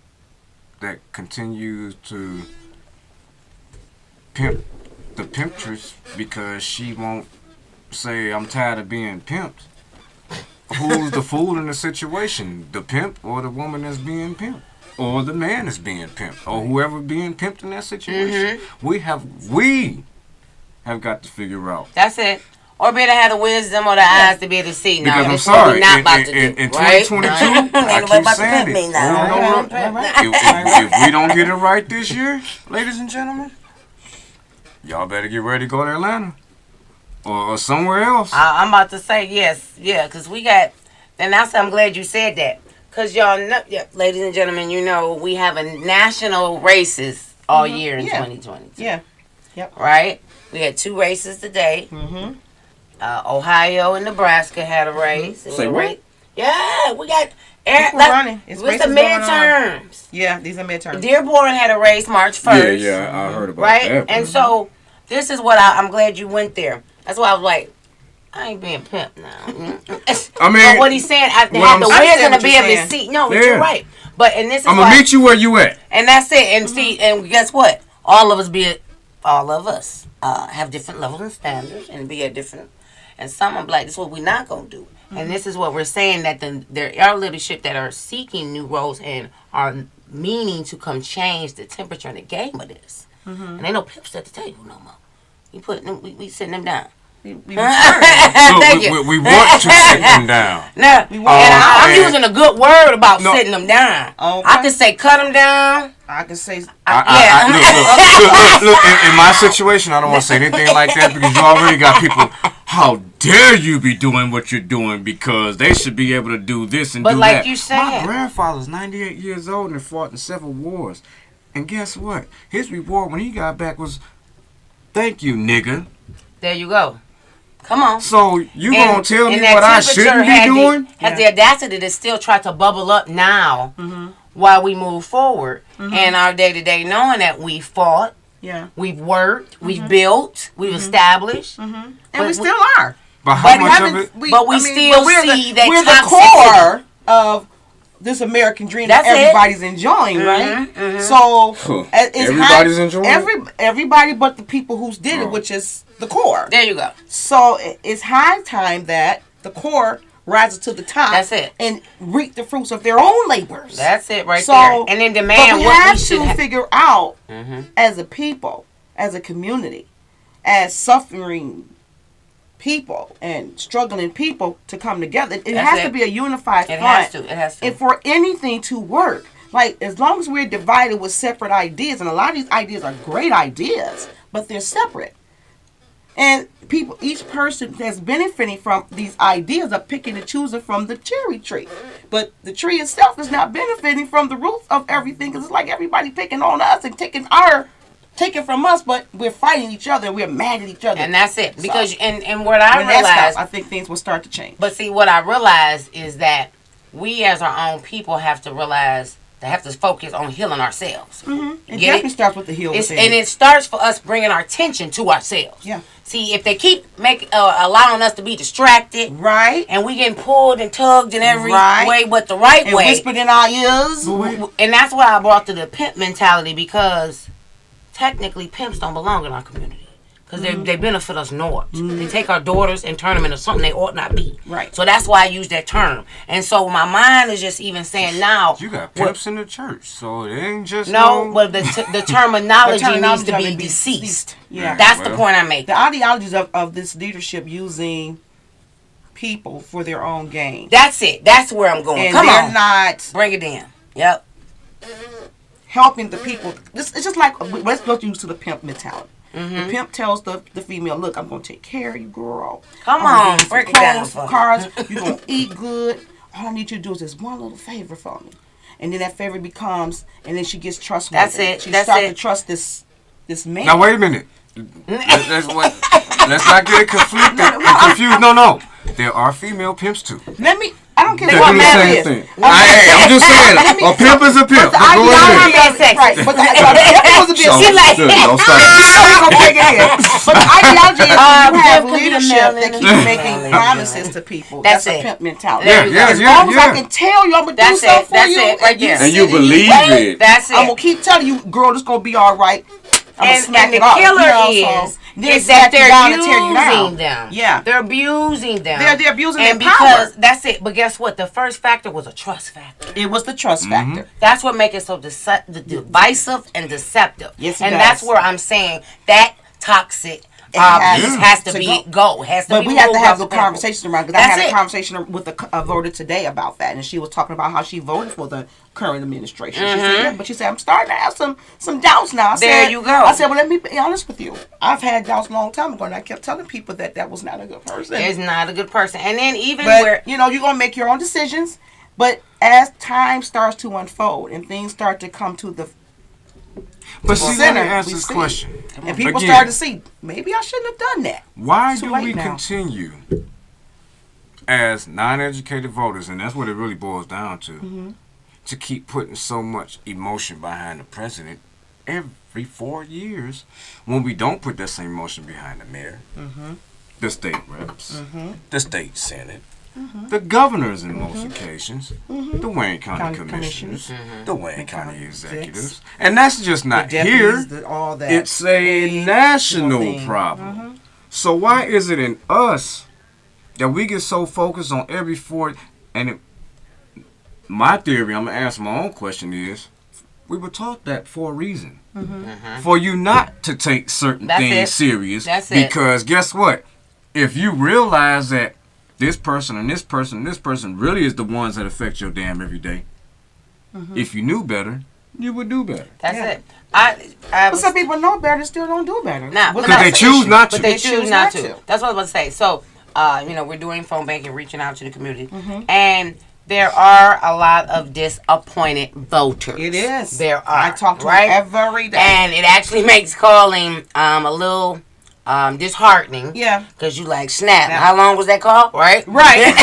that continues to pimp the pimptress because she won't say, I'm tired of being pimped, who's the fool in the situation? The pimp or the woman that's being pimped? Or the man that's being pimped? Or whoever being pimped in that situation? We have got to figure out. That's it. Or better have the wisdom or the eyes to be able to see. Because No, I'm that's what sorry, we're not about to do. in right? 2022, No. I Ain't nobody keep about to saying pimp me it. now. If we don't get it right this year, ladies and gentlemen, y'all better get ready to go to Atlanta. or somewhere else. I'm about to say yes, yeah, because we got, and that's I'm glad you said that, because y'all know, yeah, ladies and gentlemen, you know we have a national races all year in 2020. Yeah. Right? We had 2 races today. Mm-hmm. Ohio and Nebraska had a race. Say what? Yeah, we got. People running. It's What's the races going on. midterms? Yeah, these are midterms. Dearborn had a race March 1st. Yeah, I heard about Right? that. And so, this is what I'm glad you went there. That's why I was like, I ain't being pimp now. I mean, but what he's saying, I have the I understand wisdom to what be you're able to saying. see. No, but Yeah. you're right. But, and this is I'm why, gonna meet you where you at. and that's it. And see, and guess what? All of us have different levels and standards and be at different, and some are like, this is what we're not going to do. And this is what we're saying, that there are leadership that are seeking new roles and are meaning to come change the temperature and the game of this. And ain't no pimps at the table no more. You put them, we sitting them down. Look, Thank you. we want to sit them down. Now, and I'm and- using a good word about No. sitting them down. Okay. I could say cut them down. I can say. Yeah. Look, in my situation, I don't want to say anything like that because you already got people. How dare you be doing what you're doing because they should be able to do this and But do like that. you My said, grandfather's 98 years old and fought in several wars. And guess what? His reward when he got back was, thank you, nigga. there you go. Come on. So you And- gonna tell me and that what I temperature shouldn't be had doing? Has the audacity to still try to bubble up now while we move forward in our day to day, knowing that we fought, Yeah. we've worked, we've built, we've established. And But we still are. But how much of haven't- it? But we still we're see the, that we're the toxicity. core of this American dream That's that it. everybody's enjoying, right? So Huh. it's Everybody's enjoying it? everybody but the people who's did it, which is the core. There you go. So it's high time that the core rises to the top. That's it. And reap the fruits of their own labors. That's it right So- there. And then But demand we what have we should to have. figure out as a people, as a community, as suffering people and struggling people to come together. It That's has it. to be a unified It front. has to. It has to. And for anything to work, like as long as we're divided with separate ideas, and a lot of these ideas are great ideas, but they're separate. And people, each person that's benefiting from these ideas are picking and choosing from the cherry tree. But the tree itself is not benefiting from the root of everything. 'Cause it's like everybody picking on us and taking from us, but we're fighting each other and we're mad at each other. And that's it. So, Because and what I when that realized, stops, I think things will start to change. but see, what I realized is that we as our own people have to realize to have to focus on healing ourselves. It Get definitely it? starts with the heel. And it starts for us bringing our attention to ourselves. Yeah. See, if they keep allowing us to be distracted Right. and we getting pulled and tugged in every Right. way but the right And way, whispered in our ears. and that's why I brought to the pimp mentality, because technically pimps don't belong in our community. Because they benefit us not. They take our daughters and turn them into something they ought not be. Right. So that's why I use that term. And so my mind is just even saying now. You got pimps in the church, so it ain't just No, but the terminology needs to of be it deceased. Yeah. That's the Well. point I make. The ideologies of this leadership using people for their own gain. That's it. That's where I'm going. And Come they're on. not Bring it in. Yep. helping the people. It's just like, let's go to the pimp mentality. The pimp tells the female, look, I'm going to take care of you, girl. Come I'm gonna on, give you some break it down clothes, for me. cars. You're going to eat good. All I need you to do is this one little favor for me. And then that favor becomes, and then she gets trustworthy. That's it. She That's starts it. to trust this man. Now wait a minute. Let's not get it confused. No. There are female pimps too. I don't care They what do the man same is. thing. I'm just saying, a pimp is a pimp. The But go ideology ahead. of it, right? But the pimp was a Don't- bit. don't start. But the ideology is you have pimp could be the leadership male that and keeps the making female. promises to people. That's That's it. a pimp mentality. There you go. As long as I can tell you I'm gonna do That's something it. for That's you, it right there. And you sit believe wait, it. That's it. I'm gonna keep telling you, girl, it's gonna be all right. I'm gonna smack And it the off. killer Then is smack that you down and tear you they're down. using them. Yeah. They're abusing them. They're abusing and their power. because that's it. But guess what? The first factor was a trust factor. It was the trust factor. That's what makes it so divisive and deceptive. Yes, it and does. that's where I'm saying that toxic. has This has to to be go. Has to But be we have to removed have off the the paper. conversation around, because I That's had a it. conversation with a voter today about that, and she was talking about how she voted for the current administration. She said, yeah, but she said, I'm starting to have some doubts now. There you go. I said, well, let me be honest with you. I've had doubts a long time ago, and I kept telling people that was not a good person. Is not a good person. And then even But, where you're going to make your own decisions, but as time starts to unfold and things start to come to the But see, let me center, ask we this see. question. and people Again, start to see, maybe I shouldn't have done that. Why Too do late we now. continue as non-educated voters, and that's what it really boils down to, to keep putting so much emotion behind the president every 4 years when we don't put that same emotion behind the mayor, the state reps, the state senate, the governors in most occasions, the Wayne County County commissioners, commissioners. the Wayne County County execs. executives. And that's just not The here. deputies, all that. It's a national thing. problem. So why is it in us that we get so focused on every 4? And my theory, I'm gonna answer my own question, is we were taught that for a reason, for you not to take certain That's things it. serious. That's it. Because guess what? If you realize that this person and this person and this person really is the ones that affect your damn everyday, if you knew better, you would do better. that's Yeah. it. I But was some people know better, still don't do better. Nah, Well, but Because they that's choose the not but to. they choose not to. That's what I was about to say. So, we're doing phone banking, reaching out to the community, and there are a lot of disappointed voters. It is. There are. I talk to right? them every day. And it actually makes calling a little disheartening. Yeah. Because you like, snap. Yeah. How long was that call? Right? Right.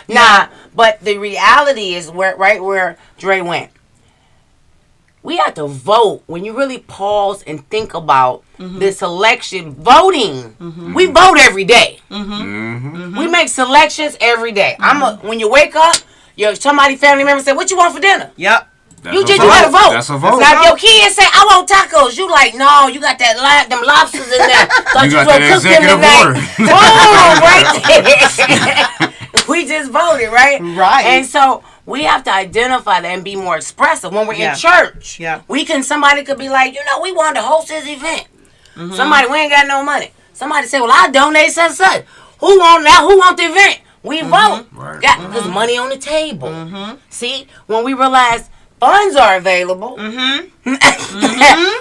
Nah, but the reality is where Dre went. We have to vote. When you really pause and think about this election, voting. We vote every day. We make selections every day. When you wake up, somebody family member say, "What you want for dinner?" Yep. That's You a just gotta vote. That's a vote. Now if your kids say, "I want tacos," you like, "No, you got them lobsters in there. Thought You got gonna that cook them executive tonight." Boom, right there. We just voted, right? Right. And so we have to identify that and be more expressive when we're Yeah. in church. Yeah. Somebody could be like, we wanted to host this event. Somebody, we ain't got no money. Somebody say, well, I donate such and such. Who want the event? We vote. Right. Got there's money on the table. See, when we realize funds are available.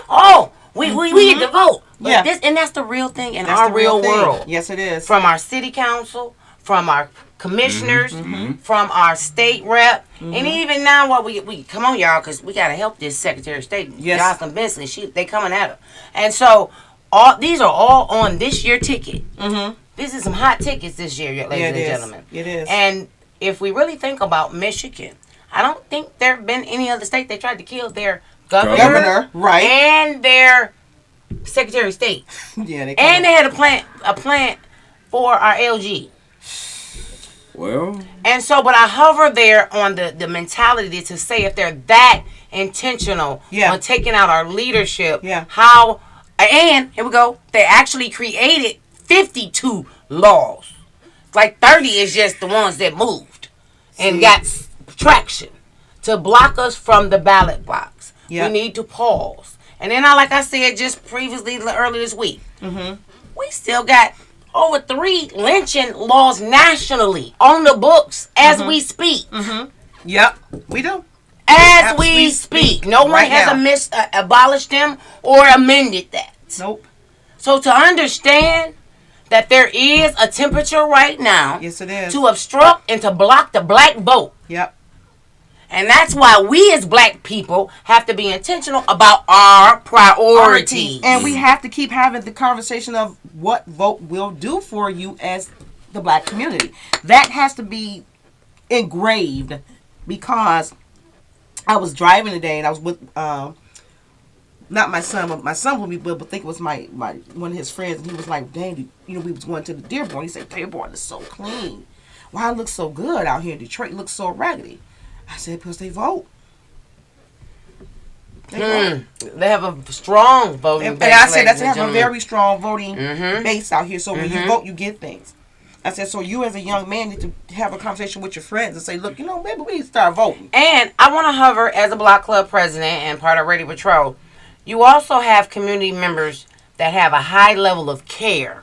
Oh, we get to vote. But Yeah. that's the real thing in That's our the real thing. world. Yes, it is. From our city council, from our commissioners, from our state rep, and even now, what we come on, y'all, because we gotta help this Secretary of State, Yes. Jocelyn Bensley. They coming at her, and so these are all on this year ticket. This is some hot tickets this year, ladies Yeah, and it is. gentlemen. It is. And if we really think about Michigan, I don't think there have been any other state they tried to kill their Governor, right. and their Secretary of State, Yeah, they and they had a plant for our LG. Well, And so, but I hover there on the mentality to say if they're that intentional Yeah. on taking out our leadership, Yeah. and here we go, they actually created 52 laws. Like 30 is just the ones that moved and got traction to block us from the ballot box. Yeah. We need to pause. And then, like I said just previously, earlier this week, we still got over 3 lynching laws nationally on the books as we speak. Yep, we do. As As we we speak. speak. No one Right has now. abolished them or amended that. Nope. So to understand that there is a temperature right now Yes, it is. to obstruct and to block the black vote. Yep. And that's why we as black people have to be intentional about our priorities. And we have to keep having the conversation of what vote will do for you as the black community. That has to be engraved, because I was driving today and I was with not my son, but my son with me, but I think it was my one of his friends, and he was like, "Dang, we was going to the Dearborn." He said, "Dearborn is so clean. Why it looks so good out here in Detroit? It looks so raggedy." I said, "Because they vote." They vote. They have a strong voting And base. I said, ladies that's and have a gentlemen. very strong voting base out here. So when you vote, you get things. I said, so you as a young man need to have a conversation with your friends and say, look, maybe we need to start voting. And I want to hover as a block club president and part of Radio Patrol. You also have community members that have a high level of care.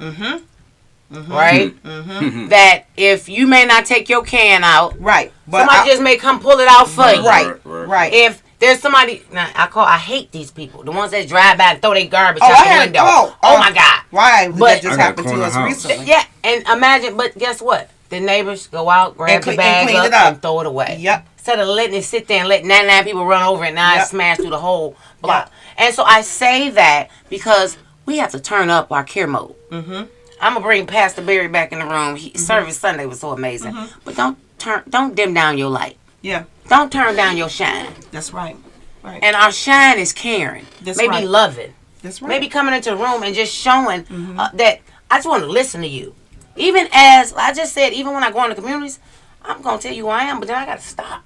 Right? That if you may not take your can out, Right. But somebody just may come pull it out for you. Right. If there's somebody, now I hate these people, the ones that drive by and throw their garbage Oh, out I the had- window. oh, Oh my God. Right. But- That just I got happened to corner us house. recently. Yeah, and imagine, but guess what? The neighbors go out, grab the And bags clean up, it up. and throw it away. Yep. Instead of letting it sit there and let 99 people run over it and now Yep. it's smashed through the whole block. And so I say that because we have to turn up our care mode. I'm gonna bring Pastor Barry back in the room. Service Sunday was so amazing, but don't dim down your light. Yeah. Don't turn down your shine. That's right. Right. And our shine is caring, That's maybe right. loving, That's right. maybe coming into the room and just showing that I just want to listen to you. Even as I just said, even when I go into communities, I'm gonna tell you who I am, but then I gotta stop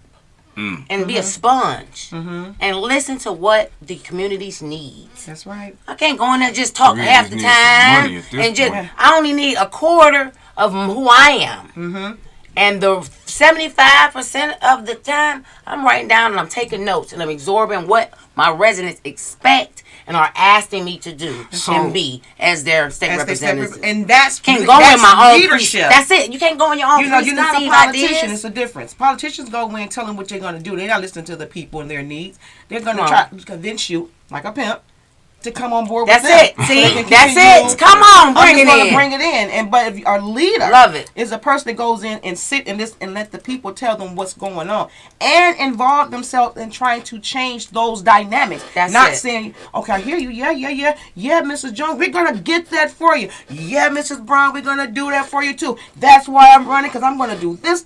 and be a sponge and listen to what the communities need. That's right. I can't go in there and just talk Communities half the need some money time at this and just. point. I only need a quarter of who I am. And the 75% of the time, I'm writing down and I'm taking notes and I'm absorbing what my residents expect and are asking me to do and be as their state As they step representatives. and that's Can't go that's in my own leadership. That's it. You can't go in your own. You're not a preconceived politician. ideas. It's a difference. Politicians go in, tell them what they're going to do. They're not listening to the people and their needs. They're going to Come try on. to convince you, like a pimp, to come on board That's with them. it. So See, they can that's continue- it. Come on, bring I'm just it gonna in. bring it in. And but if our leader Love it. is a person that goes in and sit in this and let the people tell them what's going on and involve themselves in trying to change those dynamics. That's not it. saying, okay, I hear you, yeah, Mrs. Jones, we're gonna get that for you. Yeah, Mrs. Brown, we're gonna do that for you too. That's why I'm running, because I'm gonna do this,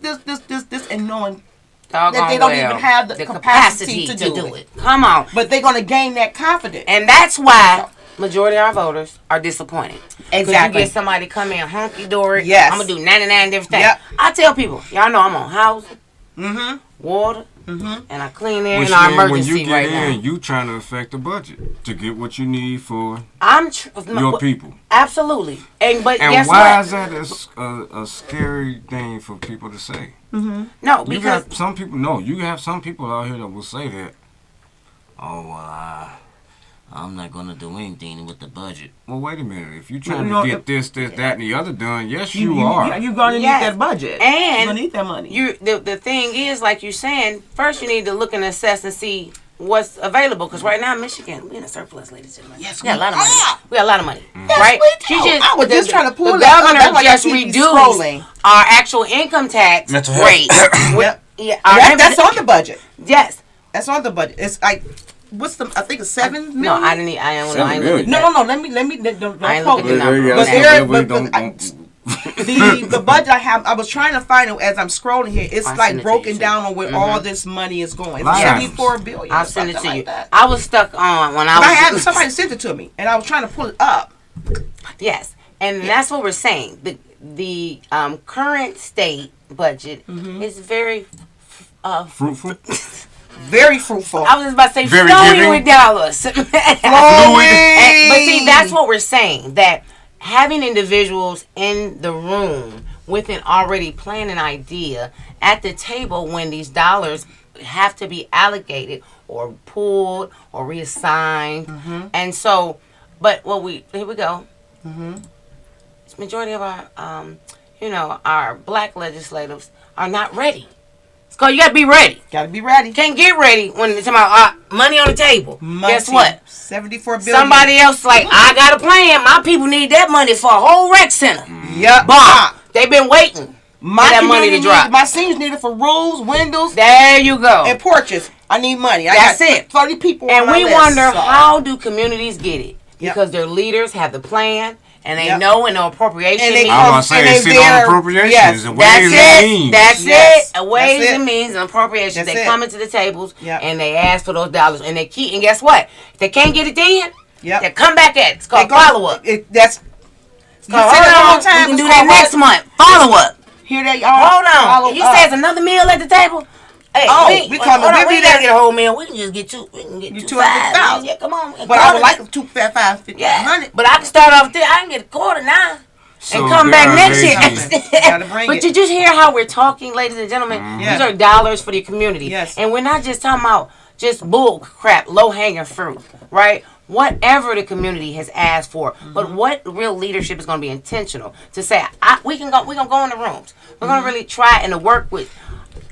and knowing that they don't even have the capacity to do it. Come on. But they're gonna gain that confidence. And that's why majority of our voters are disappointed. 'Cause Exactly. You get somebody come in hunky dory. Yes. I'm gonna do 99 different things. Yep. I tell people, y'all know I'm on housing, water, and I clean air Which in our means when emergency you get right in, now. you trying to affect the budget to get what you need for I'm your people. Absolutely. But And guess why what? is that a scary thing for people to say? No, You because got some people. No, you have some people out here that will say that. Oh, well, I'm not gonna do anything with the budget. Well, wait a minute. If you're trying You know, to get this, that, and the other done, yes, you are. You're gonna Yes. need that budget. And you're gonna need that money. the thing is, like you're saying, first you need to look and assess and see what's available. Because right now in Michigan, we're in a surplus, ladies and gentlemen. Yes, we got a lot of money. are. We got a lot of money, Yes, right? we do. I was just trying to pull the that up. governor That's why just I keep reduced scrolling. our actual income tax Mental health. rate. Yep. Yeah, our That's on the budget. Yes. That's on the budget. It's like, what's the? I think it's 7 million. No, I didn't. I don't know. I ain't Really? looking at No. Let me. Don't I ain't quote looking me. at the number. But Okay. there, Wait, the budget I have, I was trying to find it as I'm scrolling here. It's I'll like send it to broken you, down on where all this money is going. Line items. 74 billion. I'll or send it something to you. like that. I was stuck on when I But was. I had somebody sent it to me, and I was trying to pull it up. Yes, and that's what we're saying. The current state budget is very. Fruitful. Very fruitful. I was just about to say Very flowing giving. with dollars. Flowing. But see, that's what we're saying. That having individuals in the room with an already planned an idea at the table when these dollars have to be allocated or pulled or reassigned. And so, but here we go. Majority of our, our black legislators are not ready. So you gotta be ready. Gotta be ready. You can't get ready when it's about money on the table. Guess what? 74 billion. Somebody else like, I got a plan. My people need that money for a whole rec center. Yep. Bomb. They've been waiting for My that money to community drop. My seniors need it for roofs, windows, There you go. and porches. I need money. I That's got it. 30 people And on my we list, wonder, so- how do communities get it? Yep. Because their leaders have the plan and they Yep. know in the appropriation And they means- I was And gonna they say sit on very- appropriations yes, and That's ways and it. means. That's Yes. it. Ways That's it. and means and appropriations. That's They it. come into the tables Yep. and they ask for those dollars and they keep. And guess what? If they can't get it then, Yep. they come back at it. It's called They go- follow up. That's. You Hold say that all on, the time. we can It's do called that next month. Follow up. Here they are. Hold on. Follow If you up. say it's another meal at the table. Hey, Oh, we we coming. hold on, We'll we be gotta there. get a whole meal. We can just get two. We can get You 200,000. 200,000. Yeah, come on. But I would like a 250, Yeah, 100. but I can start off there. I can get a quarter now. So And come there back are next ways year. and- Gotta bring But it. did you hear how we're talking, ladies and gentlemen? Yes. These are dollars for the community. Yes. And we're not just talking about just bull crap, low hanging fruit, right? whatever the community has asked for. But what real leadership is going to be intentional to say, we're going to go in the rooms. We're going to really try and to work with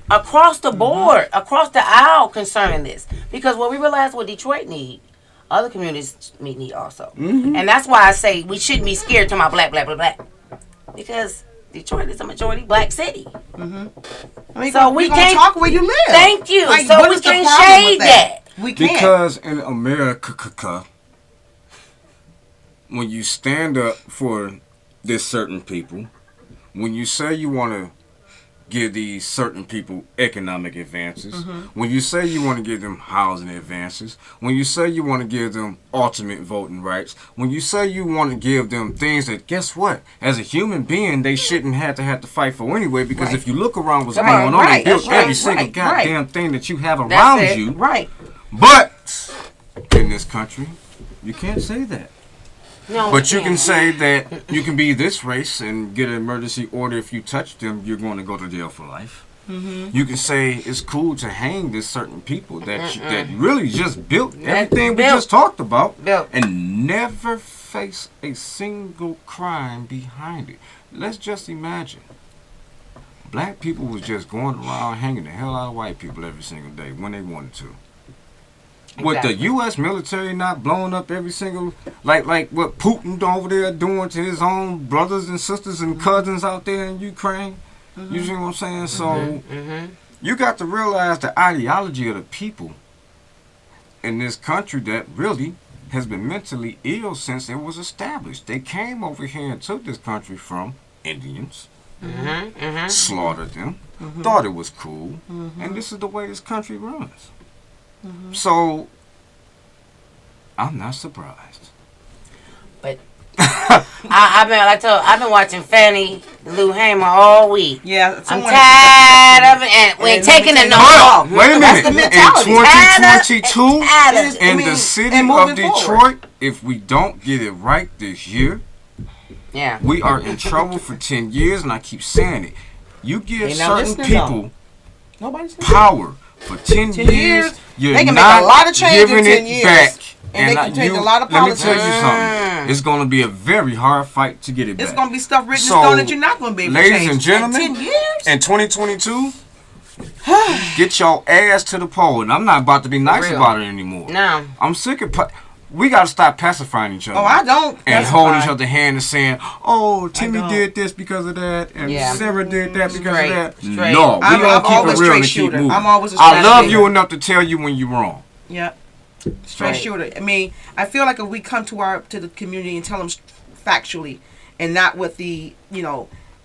across the board, across the aisle concerning this. Because what we realize what Detroit need, other communities need also. And that's why I say we shouldn't be scared to my black. Because Detroit is a majority black city. I mean, So we we can't can't- talk where you live. Thank you. Like, So what we is the can't problem with shade that. We can't. Because in America, when you stand up for this certain people, when you say you want to give these certain people economic advances, when you say you want to give them housing advances, when you say you want to give them ultimate voting rights, when you say you want to give them things that, guess what, as a human being, they shouldn't have to fight for anyway, because if you look around what's Come going on, on, right, they built that's right, every single right, goddamn thing that you have That's around it. you. Right. But in this country, you can't say that. No, But we you can can't. say that you can be this race and get an emergency order. If you touch them, you're going to go to jail for life. You can say it's cool to hang this certain people that really just built everything we built. just talked about Built. and never face a single crime behind it. Let's just imagine. Black people was just going around hanging the hell out of white people every single day when they wanted to. With the Exactly. U.S. military not blowing up every single, like what Putin over there doing to his own brothers and sisters and cousins out there in Ukraine. You see what I'm saying? So you got to realize the ideology of the people in this country that really has been mentally ill since it was established. They came over here and took this country from Indians, slaughtered them, thought it was cool, and this is the way this country runs. So, I'm not surprised. But I've been watching Fannie Lou Hamer all week. Yeah. I'm someone- tired of it, and we ain't And let me taking tell it you no what, more. Wait a That's minute. the mentality. In 2022, Tired of It is- it. I in mean, the city and of moving Detroit, forward. if we don't get it right this year, Yeah. we are in trouble for 10 years, and I keep saying it. You give They not certain listening, people Nobody's power for 10 10 years, years, you're they can make not a lot of change in giving 10 it years. back. And they can change a lot of Let me tell you policies. something. It's going to be a very hard fight to get it back. It's gonna be stuff written in So, stone that you're not gonna be able to ladies change. and gentlemen, in 10 years. in 2022, get your ass to the poll. And I'm not about to be nice real. about it anymore. No. I'm sick of... we got to stop pacifying each other. Oh, I don't. And That's hold each fine. other hand and saying, "Oh, Timmy don't. did this because of that, and Yeah. Sarah did that because Straight, of that." straight. No, we I'm gonna keep always it real straight and keep shooter. moving. I'm always a I straight love shooter. you enough to tell you when you're wrong. Yeah. Straight Right. shooter. I mean, I feel like if we come to the community and tell them factually, and not with the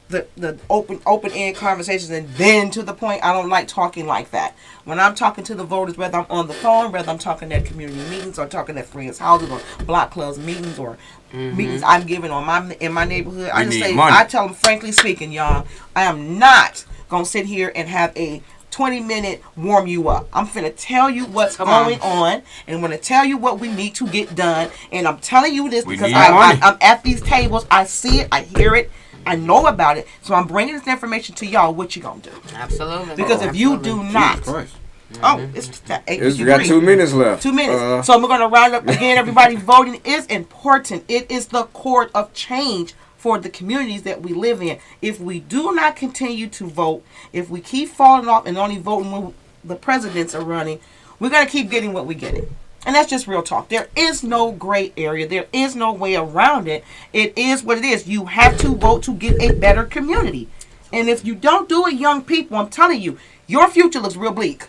the open end conversations and then to the point. I don't like talking like that. When I'm talking to the voters, whether I'm on the phone, whether I'm talking at community meetings or talking at friends' houses or block clubs meetings or meetings I'm giving in my neighborhood, I We just need say money. I tell them frankly speaking, y'all, I am not gonna sit here and have a 20-minute warm you up. I'm finna tell you what's going on, and I'm gonna tell you what we need to get done. And I'm telling you this We because need money. I'm at these tables. I see it. I hear it. I know about it. So I'm bringing this information to y'all. What you gonna do? Absolutely. Because if you do not, We got 2 minutes left. 2 minutes. So we're going to round up again. Everybody, voting is important. It is the core of change for the communities that we live in. If we do not continue to vote, if we keep falling off and only voting when the presidents are running, we're going to keep getting what we're getting. And that's just real talk. There is no gray area. There is no way around it. It is what it is. You have to vote to get a better community. And if you don't do it, young people, I'm telling you, your future looks real bleak.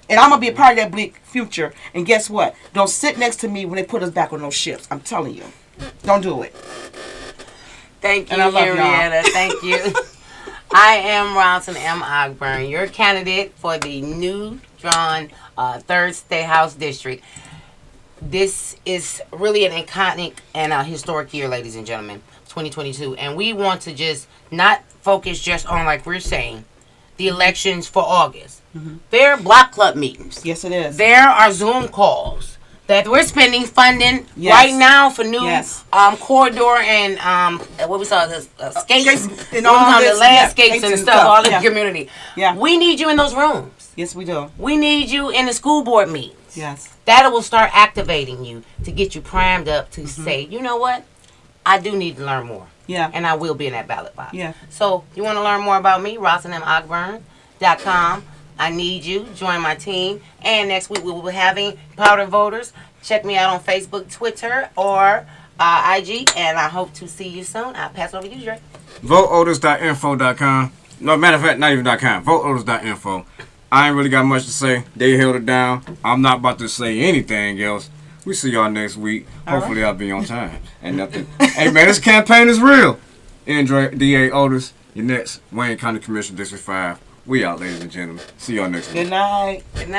And I'm going to be a part of that bleak future. And guess what? Don't sit next to me when they put us back on those ships. I'm telling you. Don't do it. Thank you, And I love y'all. Henrietta. Thank you. I am Ronson M. Ogburn, your candidate for the new drawn 3rd State House District. This is really an iconic and a historic year, ladies and gentlemen, 2022. And we want to just not focus just on, like we're saying, the elections for August. There are block club meetings. Yes, it is. There are Zoom calls that we're spending funding Yes. right now for new Yes. corridor and what we saw the skates Skates and and all all this, the landscapes yeah, and skates stuff and all in stuff, the community. Yeah. We need you in those rooms. Yes, we do. We need you in the school board meetings. Yes. That will start activating you to get you primed up to say, you know what? I do need to learn more. Yeah. And I will be in that ballot box. Yeah. So, you want to learn more about me? RosalindMOgburn.com. I need you. Join my team. And next week we will be having Powder Voters. Check me out on Facebook, Twitter, or IG. And I hope to see you soon. I'll pass it over to you, Dre. VoteOtis.info.com. No, matter of fact, not even .com. VoteOtis.info. I ain't really got much to say. They held it down. I'm not about to say anything else. We see y'all next week. Hopefully I'll be on time. And nothing. Hey man, this campaign is real. Andre D.A. Otis, your next Wayne County Commissioner, District 5. We out, ladies and gentlemen. See y'all next week. Good night. Good night.